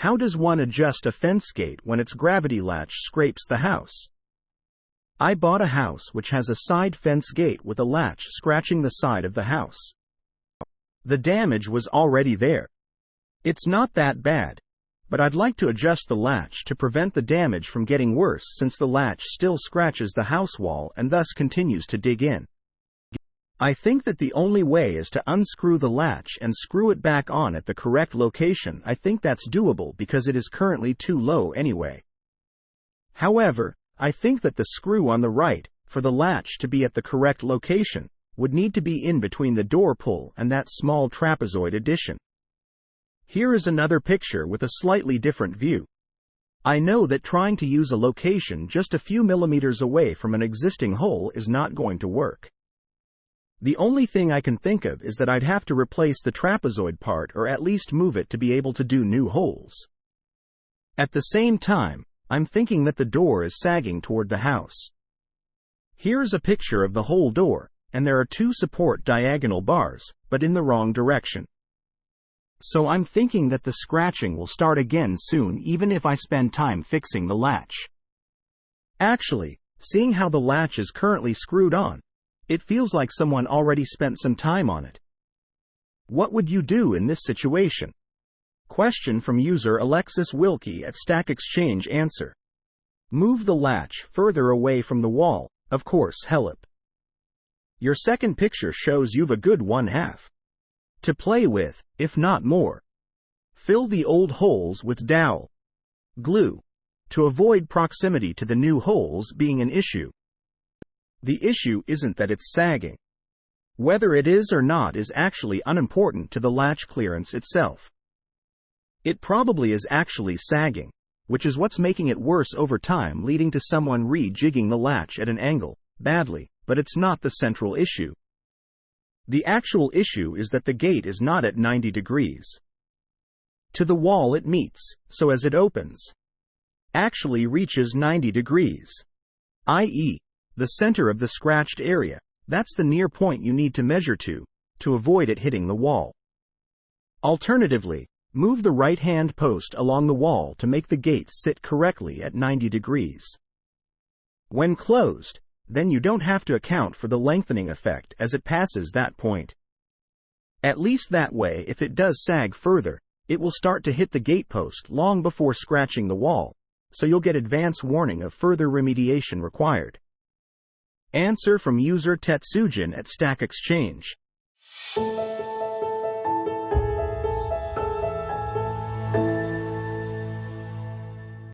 How does one adjust a fence gate when its gravity latch scrapes the house? I bought a house which has a side fence gate with a latch scratching the side of the house. The damage was already there. It's not that bad, but I'd like to adjust the latch to prevent the damage from getting worse since the latch still scratches the house wall and thus continues to dig in. I think that the only way is to unscrew the latch and screw it back on at the correct location. I think that's doable because it is currently too low anyway. However, I think that the screw on the right, for the latch to be at the correct location, would need to be in between the door pull and that small trapezoid addition. Here is another picture with a slightly different view. I know that trying to use a location just a few millimeters away from an existing hole is not going to work. The only thing I can think of is that I'd have to replace the trapezoid part or at least move it to be able to do new holes. At the same time, I'm thinking that the door is sagging toward the house. Here's a picture of the whole door, and there are two support diagonal bars, but in the wrong direction. So I'm thinking that the scratching will start again soon even if I spend time fixing the latch. Actually, seeing how the latch is currently screwed on, it feels like someone already spent some time on it. What would you do in this situation? Question from user Alexis Wilkie at Stack Exchange. Answer: move the latch further away from the wall, of course. Help. Your second picture shows you've a good 1/2 to play with, if not more. Fill the old holes with dowel glue to avoid proximity to the new holes being an issue. The issue isn't that it's sagging. Whether it is or not is actually unimportant to the latch clearance itself. It probably is actually sagging, which is what's making it worse over time, leading to someone rejigging the latch at an angle, badly, but it's not the central issue. The actual issue is that the gate is not at 90 degrees to the wall it meets, so as it opens, actually reaches 90 degrees, i.e., the center of the scratched area. That's the near point you need to measure to avoid it hitting the wall. Alternatively, move the right-hand post along the wall to make the gate sit correctly at 90 degrees. When closed, then you don't have to account for the lengthening effect as it passes that point. At least that way, if it does sag further, it will start to hit the gate post long before scratching the wall, so you'll get advance warning of further remediation required. Answer from user Tetsujin at Stack Exchange.